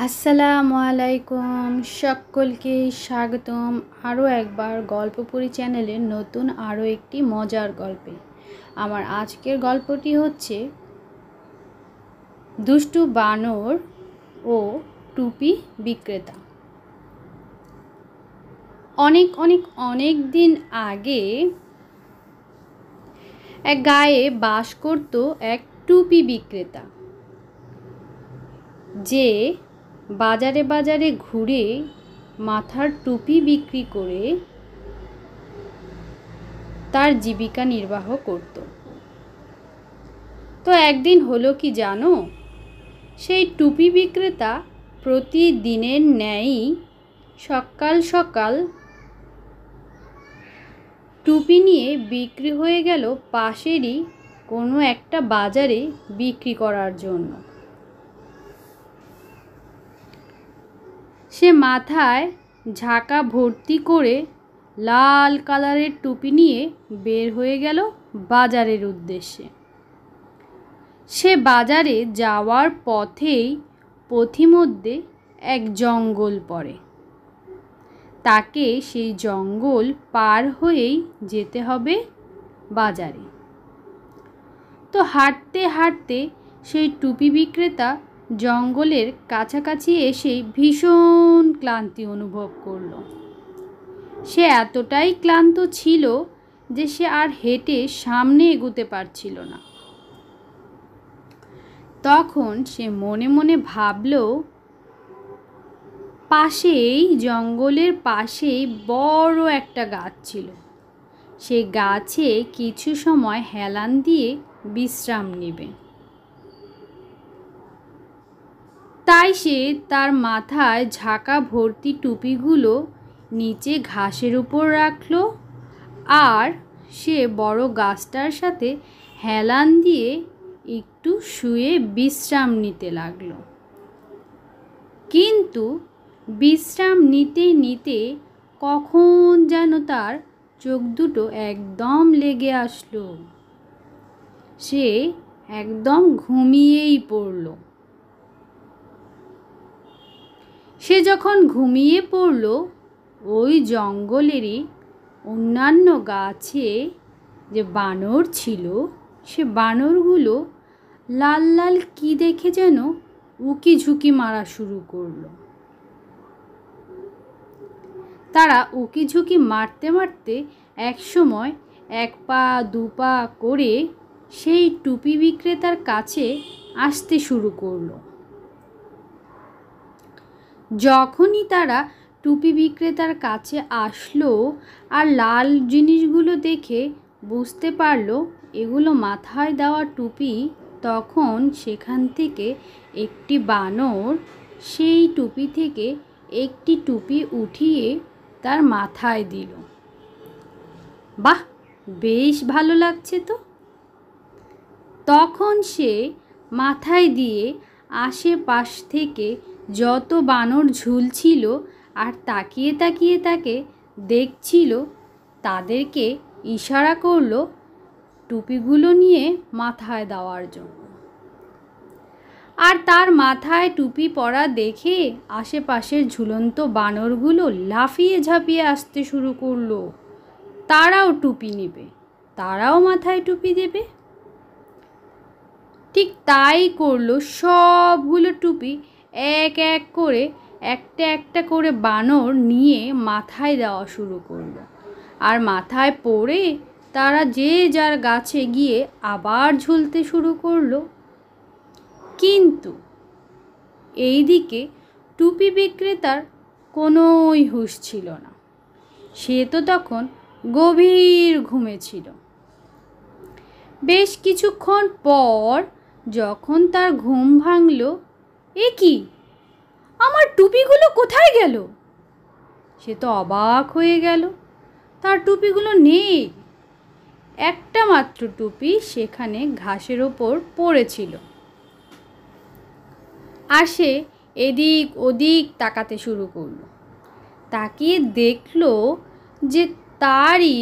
আসসালামু আলাইকুম, সকলকে স্বাগতম আরও একবার গল্পপুরী চ্যানেলের নতুন আরও একটি মজার গল্পে। আমার আজকের গল্পটি হচ্ছে দুষ্টু বানর ও টুপি বিক্রেতা। অনেক অনেক অনেক দিন আগে এক গাঁয়ে বাস করত এক টুপি বিক্রেতা, যে বাজারে বাজারে ঘুরে মাথার টুপি বিক্রি করে তার জীবিকা নির্বাহ করত। তো একদিন হলো কি জানো, সেই টুপি বিক্রেতা প্রতিদিনের ন্যায়ই সকাল সকাল টুপি নিয়ে বিক্রি হয়ে গেল পাশেরই কোনো একটা বাজারে বিক্রি করার জন্য। সে মাথায় ঝাঁকা ভর্তি করে লাল কালারের টুপি নিয়ে বের হয়ে গেল বাজারের উদ্দেশ্যে। সে বাজারে যাওয়ার পথেই পথিমধ্যে এক জঙ্গল পড়ে। তাকে সেই জঙ্গল পার হয়েই যেতে হবে বাজারে। তো হাঁটতে হাঁটতে সেই টুপি বিক্রেতা জঙ্গলের কাছাকাছি এসেই ভীষণ ক্লান্তি অনুভব করল। সে এতটাই ক্লান্ত ছিল যে সে আর হেঁটে সামনে এগোতে পারছিল না। তখন সে মনে মনে ভাবল, পাশেই জঙ্গলের পাশেই বড় একটা গাছ ছিল। সে গাছে কিছু সময় হেলান দিয়ে বিশ্রাম নেবে। তাই সে তার মাথায় ঝাঁকা ভর্তি টুপিগুলো নিচে ঘাসের উপর রাখল, আর সে বড় গাছটার সাথে হেলান দিয়ে একটু শুয়ে বিশ্রাম নিতে লাগলো। কিন্তু বিশ্রাম নিতে নিতে কখন যেন তার চোখ দুটো একদম লেগে আসলো। সে একদম ঘুমিয়েই পড়ল। সে যখন ঘুমিয়ে পড়ল, ওই জঙ্গলেরই অন্যান্য গাছে যে বানর ছিল, সে বানরগুলো লাল লাল কি দেখে যেন উকি ঝুঁকি মারা শুরু করলো। তারা উকি ঝুঁকি মারতে মারতে একসময় এক পা দু পা করে সেই টুপি বিক্রেতার কাছে আসতে শুরু করলো। যখনই তারা টুপি বিক্রেতার কাছে আসলো আর লাল জিনিসগুলো দেখে বুঝতে পারলো এগুলো মাথায় দেওয়া টুপি, তখন সেখান থেকে একটি বানর সেই টুপি থেকে একটি টুপি উঠিয়ে তার মাথায় দিল। বাহ, বেশ ভালো লাগছে তো। তখন সে মাথায় দিয়ে আশেপাশ থেকে যত বানর ঝুলছিল আর তাকিয়ে তাকিয়ে তাকে দেখছিল, তাদেরকে ইশারা করলো টুপিগুলো নিয়ে মাথায় দেওয়ার জন্য। আর তার মাথায় টুপি পরা দেখে আশেপাশের ঝুলন্ত বানরগুলো লাফিয়ে ঝাঁপিয়ে আসতে শুরু করলো। তারাও টুপি নেবে, তারাও মাথায় টুপি দেবে। ঠিক তাই করলো। সবগুলো টুপি এক এক করে একটা একটা করে বানর নিয়ে মাথায় দেওয়া শুরু করলো। আর মাথায় পড়ে তারা যে যার গাছে গিয়ে আবার ঝুলতে শুরু করলো। কিন্তু এইদিকে টুপি বিক্রেতার কোনোই হুঁশ ছিল না। সে তো তখন গভীর ঘুমে ছিল। বেশ কিছুক্ষণ পর যখন তার ঘুম ভাঙল, এ কি, আমার টুপিগুলো কোথায় গেল? সে তো অবাক হয়ে গেল, তার টুপিগুলো নেই। একটা মাত্র টুপি সেখানে ঘাসের ওপর পড়েছিল। আর সে এদিক ওদিক তাকাতে শুরু করলো। তাকিয়ে দেখলো যে তারই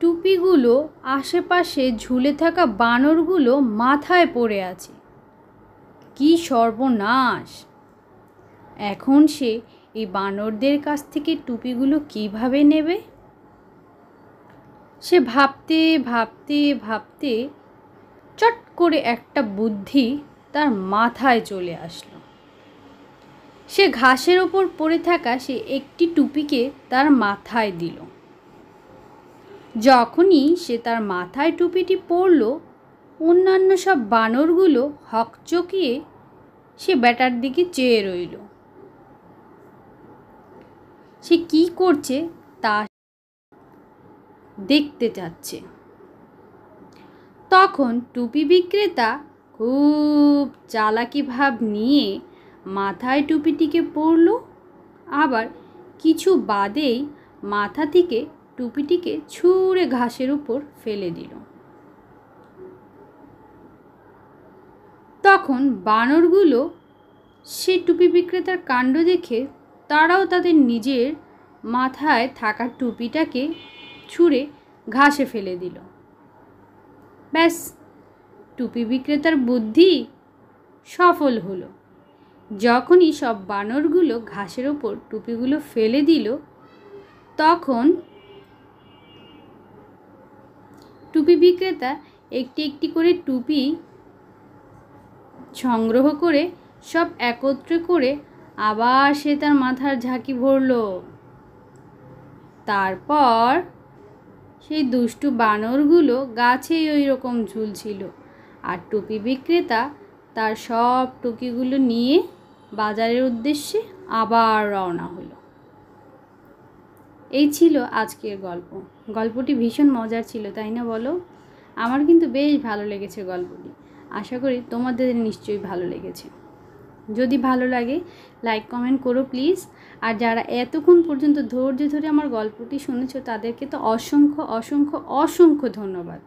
টুপিগুলো আশেপাশে ঝুলে থাকা বানরগুলো মাথায় পড়ে আছে। কি সর্বনাশ! এখন সে এই বানরদের কাছ থেকে টুপিগুলো কিভাবে নেবে? সে ভাবতে ভাবতে ভাবতে চট করে একটা বুদ্ধি তার মাথায় চলে আসলো। সে ঘাসের ওপর পড়ে থাকা সে একটি টুপিকে তার মাথায় দিল। যখনই সে তার মাথায় টুপিটি পরল, অন্যান্য সব বানরগুলো হকচকিয়ে সে ব্যাটার দিকে চেয়ে রইল। সে কি করছে তা দেখতে চাচ্ছে। তখন টুপি বিক্রেতা খুব চালাকি ভাব নিয়ে মাথায় টুপিটিকে পরল, আবার কিছু বাদেই মাথা থেকে টুপিটিকে ছুঁড়ে ঘাসের উপর ফেলে দিল। তখন বানরগুলো সে টুপি বিক্রেতার কাণ্ড দেখে তারাও তাদের নিজের মাথায় থাকা টুপিটাকে ছুঁড়ে ঘাসে ফেলে দিল। ব্যাস, টুপি বিক্রেতার বুদ্ধি সফল হলো। যখনই সব বানরগুলো ঘাসের ওপর টুপিগুলো ফেলে দিল, তখন টুপি বিক্রেতা একটি একটি করে টুপি সংগ্রহ করে সব একত্রে করে আবার সে তার মাথার ঝাঁকি ভরল। তারপর সেই দুষ্টু বানরগুলো গাছেই ওই রকম ঝুলছিল, আর টুপি বিক্রেতা তার সব টুপিগুলো নিয়ে বাজারের উদ্দেশ্যে আবার রওনা হলো। এই ছিল আজকের গল্প। গল্পটি ভীষণ মজার ছিল, তাই না বলো? আমার কিন্তু বেশ ভালো লেগেছে গল্পটি। আশা করি তোমাদের নিশ্চয়ই ভালো লেগেছে। যদি ভালো লাগে লাইক কমেন্ট করো প্লিজ। আর যারা এতক্ষণ পর্যন্ত ধৈর্য ধরে আমার গল্পটি শুনেছো তাদেরকে তো অসংখ্য অসংখ্য অসংখ্য ধন্যবাদ।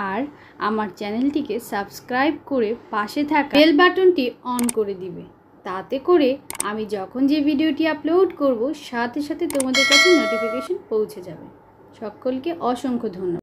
আর আমার চ্যানেলটিকে সাবস্ক্রাইব করে পাশে থাকা বেল বাটনটি অন করে দিবে, তাতে করে আমি যখন যে ভিডিওটি আপলোড করব সাথে সাথে তোমাদের কাছে নোটিফিকেশন পৌঁছে যাবে। সকলকে অসংখ্য ধন্যবাদ।